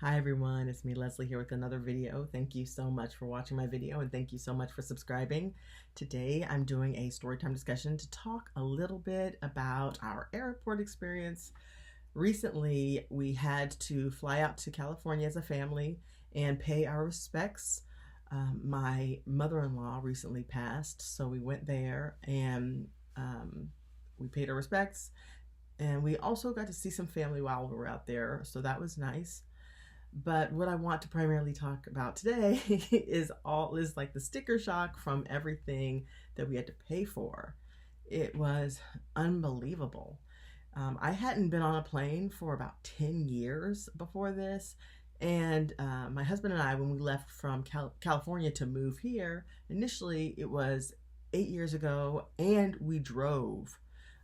Hi everyone, it's me Leslie here with another video. Thank you so much for watching my video and thank you so much for subscribing. Today I'm doing a storytime discussion to talk a little bit about our airport experience. Recently we had to fly out to California as a family and pay our respects. My mother-in-law recently passed, so we went there and we paid our respects, and we also got to see some family while we were out there, so that was nice. But what I want to primarily talk about today is like the sticker shock from everything that we had to pay for. It was unbelievable. I hadn't been on a plane for about 10 years before this, and my husband and I, when we left from California to move here, initially it was 8 years ago, and we drove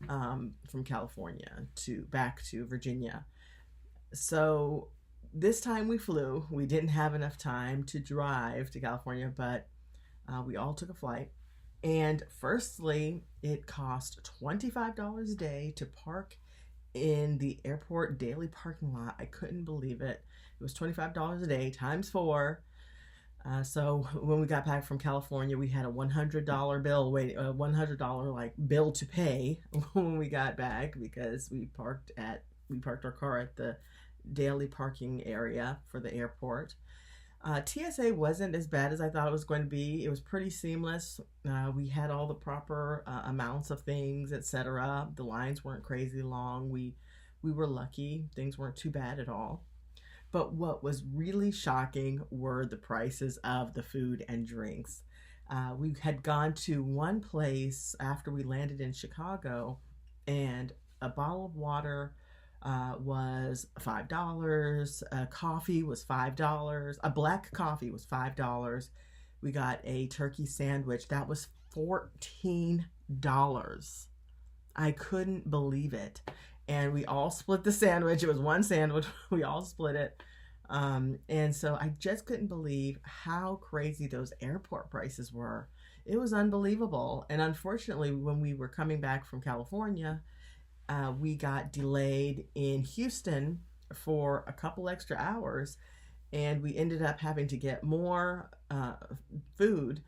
from California back to Virginia. So this time we flew. We didn't have enough time to drive to California, but we all took a flight. And firstly, it cost $25 a day to park in the airport daily parking lot. I couldn't believe it. It was $25 a day times 4. So when we got back from California, we had a $100 bill, a $100 bill to pay when we got back, because we parked our car at the daily parking area for the airport. TSA wasn't as bad as I thought it was going to be. It was pretty seamless. We had all the proper amounts of things, etc. The lines weren't crazy long. We were lucky. Things weren't too bad at all. But what was really shocking were the prices of the food and drinks. We had gone to one place after we landed in Chicago, and a bottle of water was $5. A coffee was $5. A black coffee was $5. We got a turkey sandwich that was $14. I couldn't believe it. And we all split the sandwich. It was one sandwich. We all split it. And so I just couldn't believe how crazy those airport prices were. It was unbelievable. And unfortunately, when we were coming back from California, we got delayed in Houston for a couple extra hours, and we ended up having to get more food.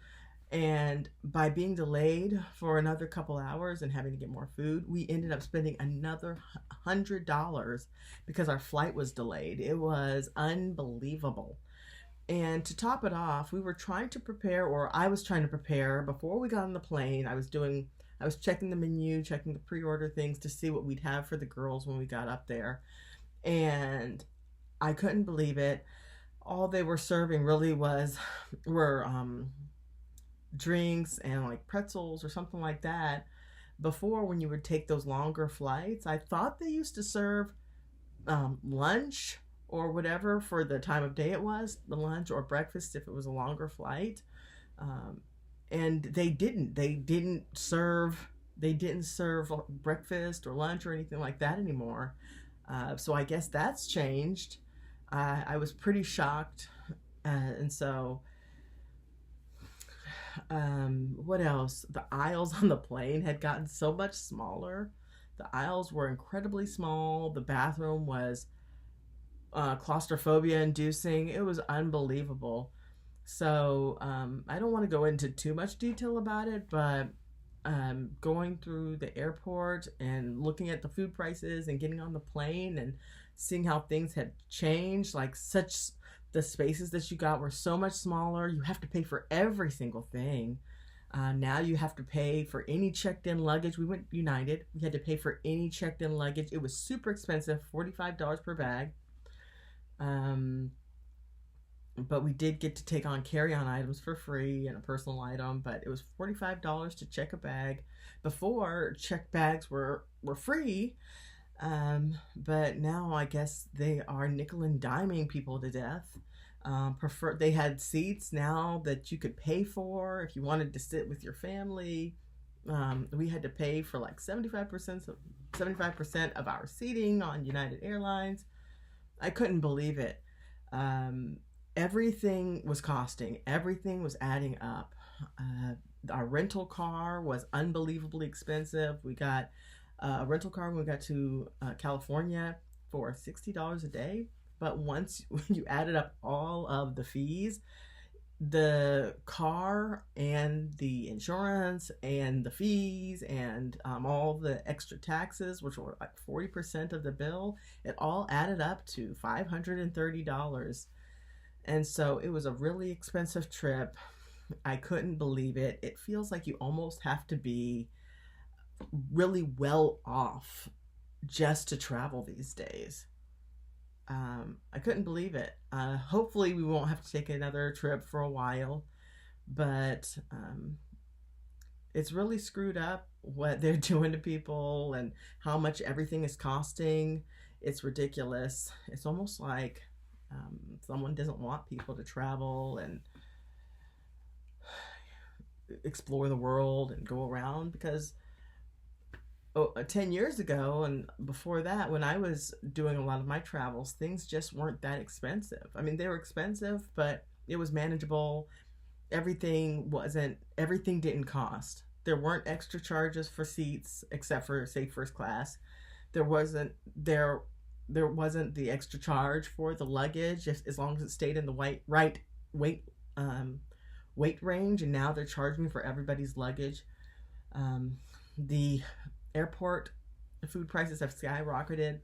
And by being delayed for another couple hours and having to get more food, we ended up spending another $100 because our flight was delayed. It was unbelievable. And to top it off, we were trying to prepare, or I was trying to prepare before we got on the plane. I was checking the menu, checking the pre-order things to see what we'd have for the girls when we got up there. And I couldn't believe it. All they were serving really were drinks and like pretzels or something like that. Before, when you would take those longer flights, I thought they used to serve lunch or whatever for the time of day it was, the lunch or breakfast if it was a longer flight. And they didn't serve breakfast or lunch or anything like that anymore. So I guess that's changed. I was pretty shocked. And so what else? The aisles on the plane had gotten so much smaller. The aisles were incredibly small. The bathroom was claustrophobia inducing. It was unbelievable. So I don't want to go into too much detail about it, but going through the airport and looking at the food prices and getting on the plane and seeing how things had changed, the spaces that you got were so much smaller. You have to pay for every single thing. Now you have to pay for any checked-in luggage. We went United. We had to pay for any checked-in luggage. It was super expensive, $45 per bag. But we did get to take on carry-on items for free and a personal item, but it was $45 to check a bag. Before, checked bags were free, but now I guess they are nickel and diming people to death. They had seats now that you could pay for if you wanted to sit with your family. We had to pay for like 75% of our seating on United Airlines. I couldn't believe it. Everything was costing. Everything was adding up. Our rental car was unbelievably expensive. We got a rental car when we got to California for $60 a day. but once you added up all of the fees, the car and the insurance and the fees and all the extra taxes, which were like 40% of the bill, it all added up to $530. And so it was a really expensive trip. I couldn't believe it. It feels like you almost have to be really well off just to travel these days. I couldn't believe it. Hopefully we won't have to take another trip for a while, but it's really screwed up what they're doing to people and how much everything is costing. It's ridiculous. It's almost like someone doesn't want people to travel and explore the world and go around, because 10 years ago and before that, when I was doing a lot of my travels, things just weren't that expensive. I mean, they were expensive, but it was manageable. Everything didn't cost. There weren't extra charges for seats except for, say, first class. There wasn't the extra charge for the luggage as long as it stayed in the right weight range, and now they're charging for everybody's luggage. The airport food prices have skyrocketed.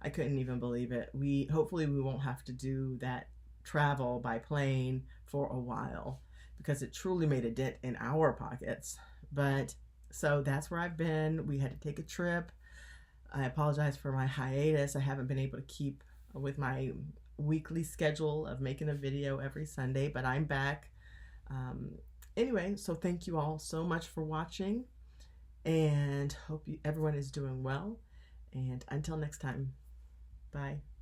I couldn't even believe it. Hopefully we won't have to do that travel by plane for a while, because it truly made a dent in our pockets. But so that's where I've been. We had to take a trip. I apologize for my hiatus. I haven't been able to keep with my weekly schedule of making a video every Sunday, but I'm back. Anyway, so thank you all so much for watching, and hope everyone is doing well. And until next time, bye.